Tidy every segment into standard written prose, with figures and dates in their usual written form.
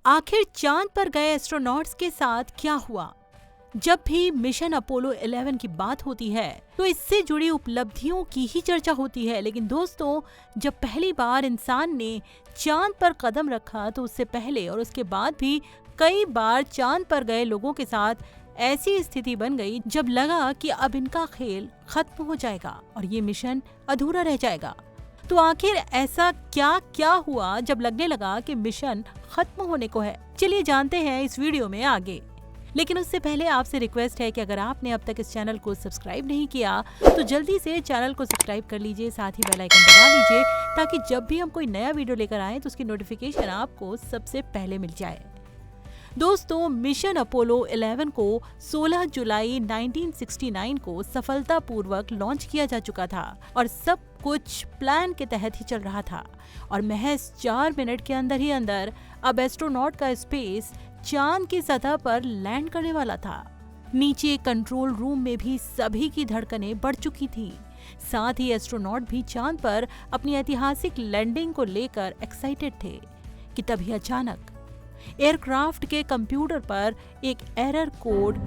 आखिर चांद पर गए एस्ट्रोनॉट्स के साथ क्या हुआ? जब भी मिशन अपोलो 11 की बात होती है तो इससे जुड़ी उपलब्धियों की ही चर्चा होती है। लेकिन दोस्तों, जब पहली बार इंसान ने चांद पर कदम रखा तो उससे पहले और उसके बाद भी कई बार चांद पर गए लोगों के साथ ऐसी स्थिति बन गई जब लगा कि अब इनका खेल खत्म हो जाएगा और ये मिशन अधूरा रह जाएगा। तो आखिर ऐसा क्या क्या हुआ जब लगने लगा कि मिशन खत्म होने को है? चलिए जानते हैं इस वीडियो में आगे। लेकिन उससे पहले आपसे रिक्वेस्ट है कि अगर आपने अब तक इस चैनल को सब्सक्राइब नहीं किया तो जल्दी से चैनल को सब्सक्राइब कर लीजिए, साथ ही बेल आइकन दबा लीजिए ताकि जब भी हम कोई नया वीडियो लेकर आए तो उसकी नोटिफिकेशन आपको सबसे पहले मिल जाए। दोस्तों, मिशन अपोलो 11 को 16 जुलाई 1969 को सफलतापूर्वक लॉन्च किया जा चुका था और सब कुछ प्लान के तहत ही चल रहा था और महज 4 मिनट के अंदर ही अंदर अब एस्ट्रोनॉट का स्पेस चांद की सतह पर लैंड करने वाला था। नीचे कंट्रोल रूम में भी सभी की धड़कनें बढ़ चुकी थी। साथ ही एस्ट्रोनॉट भी चांद पर अपनी ऐतिहासिक लैंडिंग को लेकर एक्साइटेड थे कि तभी अचानक एयरक्राफ्ट के कंप्यूटर पर एक एरर कोड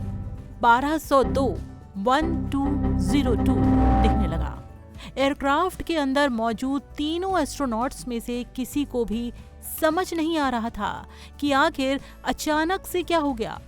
1202-1202 दिखने लगा। एयरक्राफ्ट के अंदर मौजूद तीनों एस्ट्रोनॉट्स में से किसी को भी समझ नहीं आ रहा था कि आखिर अचानक से क्या हो गया।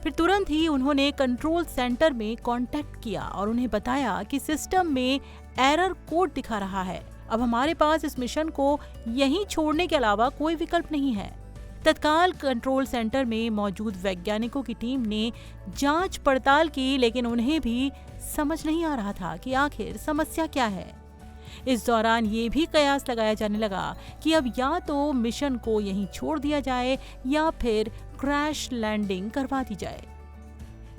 फिर तुरंत ही उन्होंने कंट्रोल सेंटर में कांटेक्ट किया और उन्हें बताया कि सिस्टम में एरर कोड दिखा रहा है। अब हमारे पास इस मिशन को यहीं छोड़ने के अलावा कोई विकल्प नहीं है। तत्काल कंट्रोल सेंटर में मौजूद वैज्ञानिकों की टीम ने जांच पड़ताल की, लेकिन उन्हें भी समझ नहीं आ रहा था कि आखिर समस्या क्या है। इस दौरान ये भी कयास लगाया जाने लगा कि अब या तो मिशन को यहीं छोड़ दिया जाए या फिर क्रैश लैंडिंग करवा दी जाए।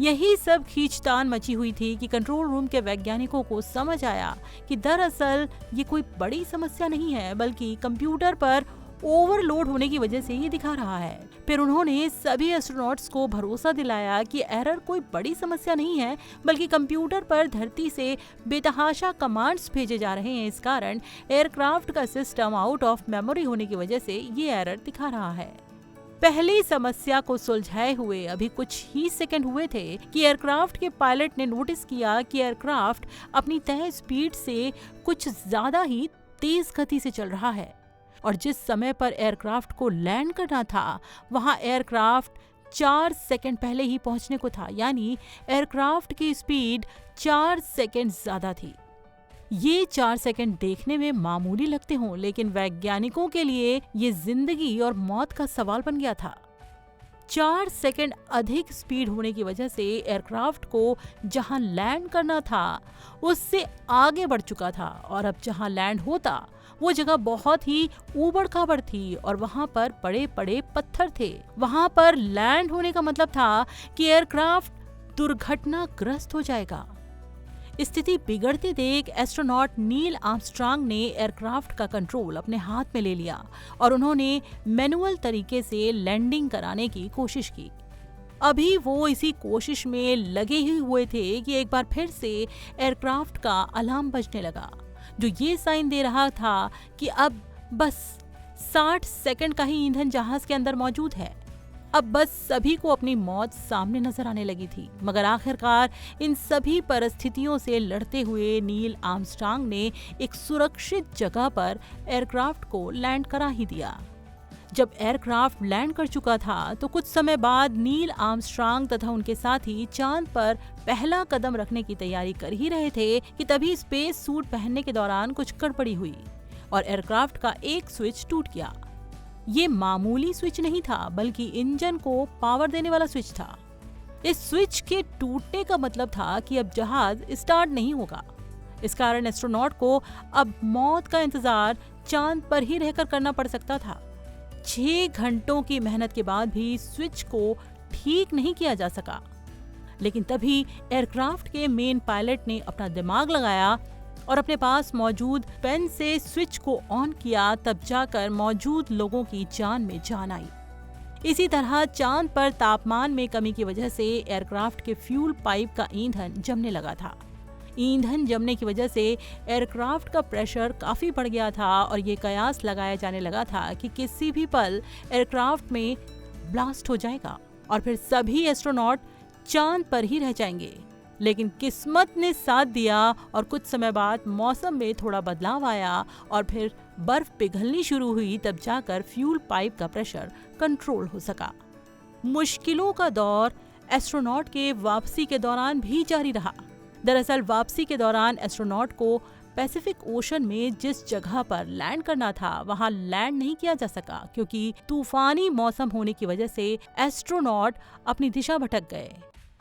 यही सब खींचतान मची हुई थी कि कंट्रोल रूम के वैज्ञानिकों को समझ आया कि दरअसल ये कोई बड़ी समस्या नहीं है, बल्कि कंप्यूटर पर ओवरलोड होने की वजह से ये दिखा रहा है। फिर उन्होंने सभी एस्ट्रोनॉट्स को भरोसा दिलाया कि एरर कोई बड़ी समस्या नहीं है, बल्कि कंप्यूटर पर धरती से बेतहाशा कमांड्स भेजे जा रहे हैं। इस कारण एयरक्राफ्ट का सिस्टम आउट ऑफ मेमोरी होने की वजह से ये एरर दिखा रहा है। पहली समस्या को सुलझाए हुए अभी कुछ ही सेकंड हुए थे कि एयरक्राफ्ट के पायलट ने नोटिस किया कि एयरक्राफ्ट अपनी तय स्पीड से कुछ ज्यादा ही तेज गति से चल रहा है और जिस समय पर एयरक्राफ्ट को लैंड करना था वहां एयरक्राफ्ट 4 सेकंड पहले ही पहुंचने को था, यानी एयरक्राफ्ट की स्पीड 4 सेकंड ज्यादा थी। ये 4 सेकंड देखने में मामूली लगते हों, लेकिन वैज्ञानिकों के लिए ये जिंदगी और मौत का सवाल बन गया था। 4 सेकंड अधिक स्पीड होने की वजह से एयरक्राफ्ट को जहां लैंड करना था उससे आगे बढ़ चुका था और अब जहां लैंड होता वो जगह बहुत ही ऊबड़ खाबड़ थी और वहां पर बड़े बड़े पत्थर थे। वहां पर लैंड होने का मतलब था कि एयरक्राफ्ट दुर्घटनाग्रस्त हो जाएगा। स्थिति बिगड़ते देख एस्ट्रोनॉट नील आर्मस्ट्रांग ने एयरक्राफ्ट का कंट्रोल अपने हाथ में ले लिया और उन्होंने मैनुअल तरीके से लैंडिंग कराने की कोशिश की। अभी वो इसी कोशिश में लगे ही हुए थे कि एक बार फिर से एयरक्राफ्ट का अलार्म बजने लगा, जो ये साइन दे रहा था कि अब बस 60 सेकंड का ही ईंधन जहाज के अंदर मौजूद है। अब बस सभी को अपनी मौत सामने नजर आने लगी थी। मगर आखिरकार इन सभी परिस्थितियों से लड़ते हुए नील आर्मस्ट्रांग ने एक सुरक्षित जगह पर एयरक्राफ्ट को लैंड करा ही दिया। जब एयरक्राफ्ट लैंड कर चुका था तो कुछ समय बाद नील आर्मस्ट्रांग तथा उनके साथी चांद पर पहला कदम रखने की तैयारी कर ही रहे थे कि तभी स्पेस सूट पहनने के दौरान कुछ गड़बड़ी हुई और एयरक्राफ्ट का एक स्विच टूट गया। ये मामूली स्विच नहीं था, बल्कि इंजन को पावर देने वाला स्विच था। इस स्विच के टूटने का मतलब था कि अब जहाज स्टार्ट नहीं होगा। इस कारण एस्ट्रोनॉट को अब मौत का इंतजार चांद पर ही रहकर करना पड़ सकता था। 6 घंटों की मेहनत के बाद भी स्विच को ठीक नहीं किया जा सका। लेकिन तभी एयरक्राफ्ट के मेन पायलट ने अपना दिमाग लगाया और अपने पास मौजूद पेन से स्विच को ऑन किया। तब जाकर मौजूद लोगों की जान में जान आई। इसी तरह चांद पर तापमान में कमी की वजह से एयरक्राफ्ट के फ्यूल पाइप का ईंधन जमने लगा था। ईंधन जमने की वजह से एयरक्राफ्ट का प्रेशर काफी बढ़ गया था और ये कयास लगाया जाने लगा था कि किसी भी पल एयरक्राफ्ट में ब्लास्ट हो जाएगा और फिर सभी एस्ट्रोनॉट चांद पर ही रह जाएंगे। लेकिन किस्मत ने साथ दिया और कुछ समय बाद मौसम में थोड़ा बदलाव आया और फिर बर्फ पिघलनी शुरू हुई, तब जाकर फ्यूल पाइप का प्रेशर कंट्रोल हो सका। मुश्किलों का दौर एस्ट्रोनॉट के वापसी के दौरान भी जारी रहा। दरअसल वापसी के दौरान एस्ट्रोनॉट को पैसिफिक ओशन में जिस जगह पर लैंड करना था वहां लैंड नहीं किया जा सका, क्योंकि तूफानी मौसम होने की वजह से एस्ट्रोनॉट अपनी दिशा भटक गए।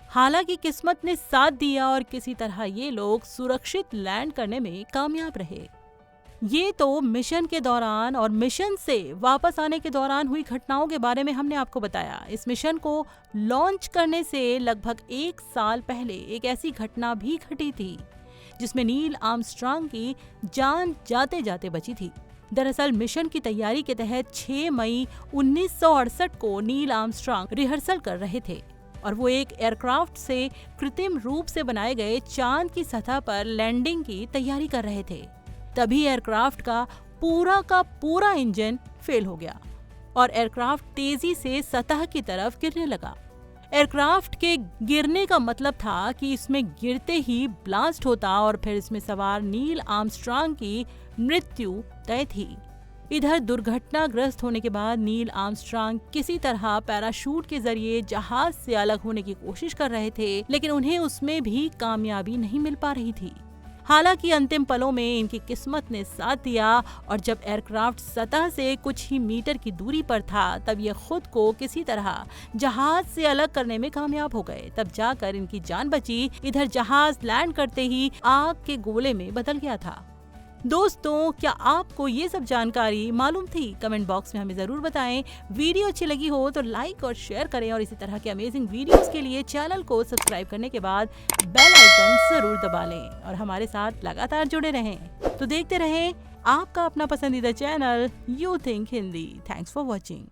हालांकि किस्मत ने साथ दिया और किसी तरह ये लोग सुरक्षित लैंड करने में कामयाब रहे। ये तो मिशन के दौरान और मिशन से वापस आने के दौरान हुई घटनाओं के बारे में हमने आपको बताया। इस मिशन को लॉन्च करने से लगभग 1 साल पहले एक ऐसी घटना भी घटी थी जिसमें नील आर्मस्ट्रांग की जान जाते जाते बची थी। दरअसल मिशन की तैयारी के तहत 6 मई 1968 को नील आर्मस्ट्रांग रिहर्सल कर रहे थे और वो एक एयरक्राफ्ट से कृत्रिम रूप से बनाए गए चांद की सतह पर लैंडिंग की तैयारी कर रहे थे। तभी एयरक्राफ्ट का पूरा इंजन फेल हो गया और एयरक्राफ्ट तेजी से सतह की तरफ गिरने लगा। एयरक्राफ्ट के गिरने का मतलब था कि इसमें गिरते ही ब्लास्ट होता और फिर इसमें सवार नील आर्मस्ट्रांग की मृत्यु तय थी। इधर दुर्घटनाग्रस्त होने के बाद नील आर्मस्ट्रांग किसी तरह पैराशूट के जरिए जहाज से अलग होने की कोशिश कर रहे थे, लेकिन उन्हें उसमें भी कामयाबी नहीं मिल पा रही थी। हालांकि अंतिम पलों में इनकी किस्मत ने साथ दिया और जब एयरक्राफ्ट सतह से कुछ ही मीटर की दूरी पर था तब ये खुद को किसी तरह जहाज से अलग करने में कामयाब हो गए। तब जाकर इनकी जान बची। इधर जहाज लैंड करते ही आग के गोले में बदल गया था। दोस्तों, क्या आपको ये सब जानकारी मालूम थी? कमेंट बॉक्स में हमें जरूर बताएं। वीडियो अच्छी लगी हो तो लाइक और शेयर करें और इसी तरह के अमेजिंग वीडियोस के लिए चैनल को सब्सक्राइब करने के बाद बेल आइकन जरूर दबा लें और हमारे साथ लगातार जुड़े रहें। तो देखते रहें आपका अपना पसंदीदा channel you think Hindi. Thanks for watching.